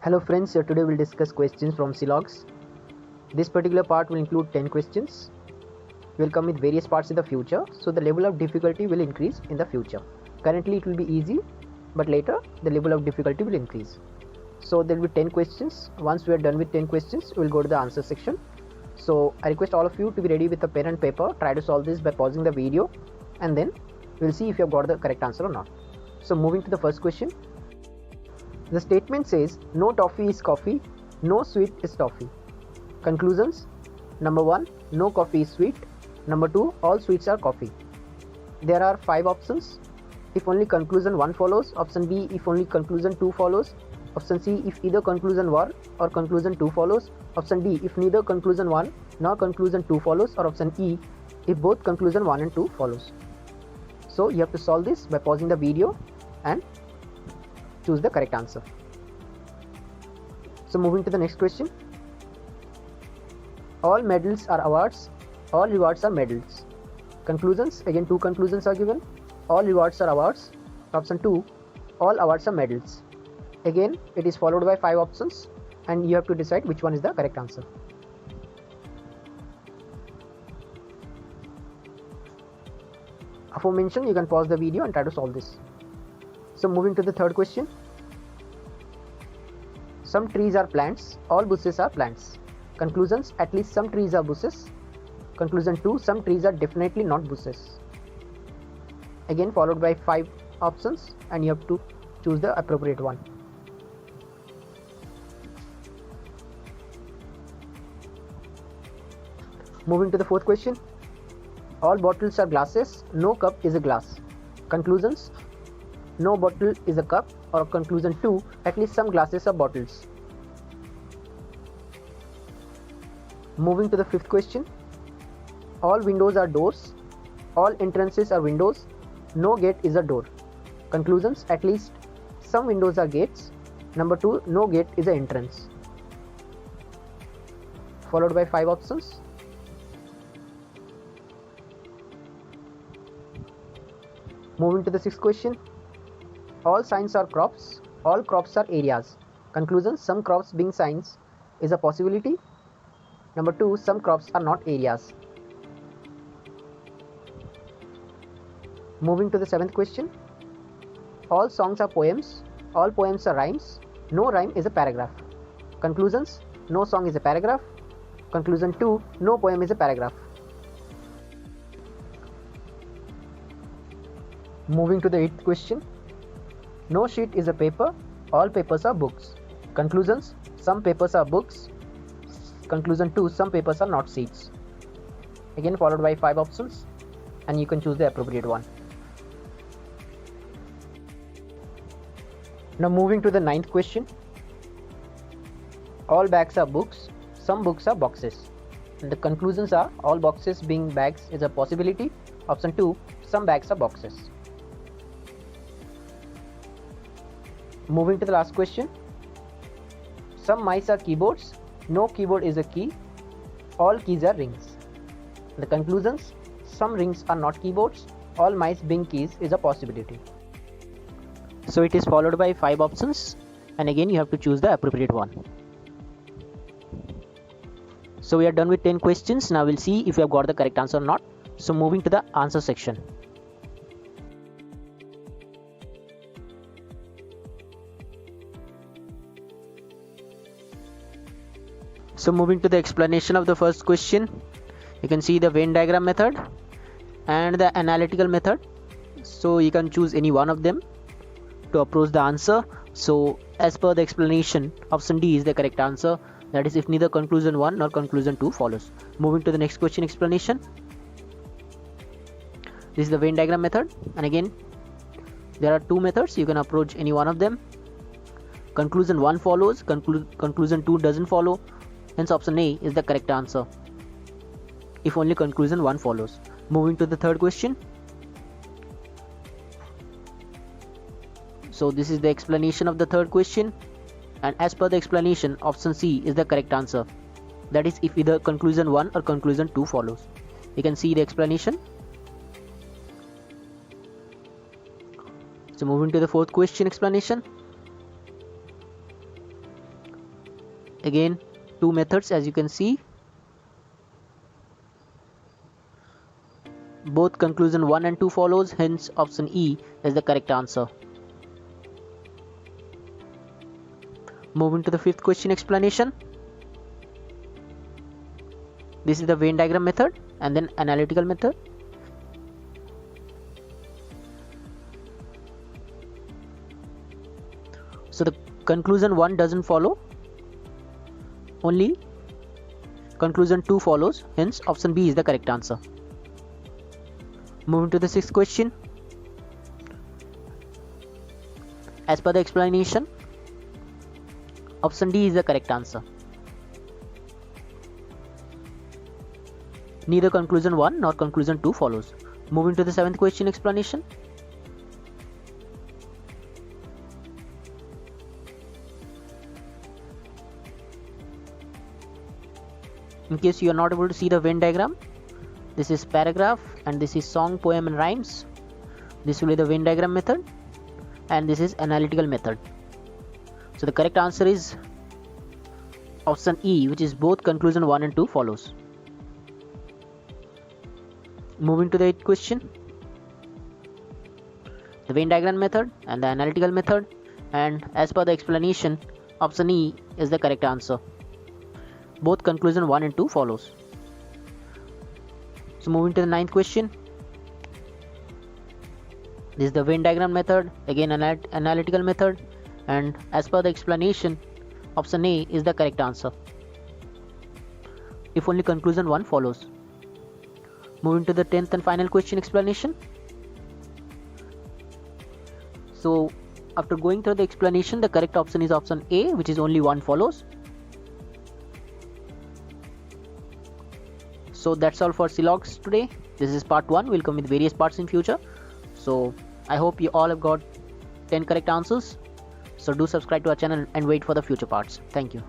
Hello friends, today we'll discuss questions from Silogs. This particular part will include 10 questions. Will come with various parts in the future, so the level of difficulty will increase in the future. Currently it will be easy, but later the level of difficulty will increase. So there will be 10 questions. Once we are done with 10 questions, we will go to the answer section. So I request all of you to be ready with a pen and paper. Try to solve this by pausing the video, and then we'll see if you have got the correct answer or not. So moving to the first question. The statement says no toffee is coffee, no sweet is toffee. Conclusions: number 1, no coffee is sweet. Number 2, all sweets are coffee. There are 5 options. If only conclusion 1 follows. Option B, if only conclusion 2 follows. Option C, if either conclusion 1 or conclusion 2 follows. Option D, if neither conclusion 1 nor conclusion 2 follows. Or option E, if both conclusion 1 and 2 follows. So you have to solve this by pausing the video and choose the correct answer. So moving to the next question. All medals are awards, all rewards are medals. Conclusions: again 2 conclusions are given. All rewards are awards. Option 2, all awards are medals. Again it is followed by 5 options, and you have to decide which one is the correct answer. Aforementioned, you can pause the video and try to solve this. So moving to the third question. Some trees are plants, all bushes are plants. Conclusions: at least some trees are bushes. Conclusion 2, some trees are definitely not bushes. Again followed by 5 options, and you have to choose the appropriate one. Moving to the fourth question. All bottles are glasses, no cup is a glass. Conclusions: no bottle is a cup. Or conclusion 2, at least some glasses are bottles. Moving to the fifth question. All windows are doors, all entrances are windows, no gate is a door. Conclusions: at least some windows are gates. Number 2, no gate is an entrance. Followed by 5 options. Moving to the sixth question. All signs are crops, all crops are areas. Conclusions: some crops being signs is a possibility. Number 2, some crops are not areas. Moving to the seventh question. All songs are poems, all poems are rhymes, no rhyme is a paragraph. Conclusions: no song is a paragraph. Conclusion 2, no poem is a paragraph. Moving to the eighth question. No sheet is a paper, all papers are books. Conclusions: some papers are books. Conclusion 2, some papers are not sheets. Again followed by 5 options, and you can choose the appropriate one. Now moving to the ninth question. All bags are books, some books are boxes. And the conclusions are: all boxes being bags is a possibility. Option 2, some bags are boxes. Moving to the last question. Some mice are keyboards, no keyboard is a key, all keys are rings. The conclusions: some rings are not keyboards, all mice being keys is a possibility. So it is followed by 5 options, and again you have to choose the appropriate one. So we are done with 10 questions. Now we'll see if you have got the correct answer or not. So moving to the answer section. So moving to the explanation of the first question, you can see the Venn diagram method and the analytical method. So you can choose any one of them to approach the answer. So as per the explanation, option D is the correct answer. That is, if neither conclusion 1 nor conclusion 2 follows. Moving to the next question explanation. This is the Venn diagram method, and again there are 2 methods. You can approach any one of them. Conclusion 1 follows, conclusion 2 doesn't follow. Hence option A is the correct answer if only conclusion 1 follows. Moving to the third question. So this is the explanation of the third question, and as per the explanation, option C is the correct answer. That is, if either conclusion 1 or conclusion 2 follows. You can see the explanation. So moving to the fourth question explanation. again 2 methods, as you can see. Both conclusion 1 and 2 follows, hence option E is the correct answer. Moving to the fifth question explanation. This is the Venn diagram method and then analytical method. So the conclusion 1 doesn't follow, only conclusion 2 follows, hence option B is the correct answer. Moving to the sixth question. As per the explanation, option D is the correct answer. Neither conclusion 1 nor conclusion 2 follows. Moving to the seventh question explanation. In case you are not able to see the Venn diagram, this is paragraph and this is song, poem and rhymes. This will be the Venn diagram method and this is analytical method. So the correct answer is option E, which is both conclusion 1 and 2 follows. Moving to the eighth question. The Venn diagram method and the analytical method, and as per the explanation, option E is the correct answer. Both conclusion 1 and 2 follows. So moving to the ninth question. This is the Venn diagram method, again analytical method, and as per the explanation, option A is the correct answer, if only conclusion 1 follows. Moving to the 10th and final question explanation. So after going through the explanation, the correct option is option A, which is only 1 follows. So that's all for Silogs today. This is part 1. We'll come with various parts in future. So I hope you all have got 10 correct answers. So do subscribe to our channel and wait for the future parts. Thank you.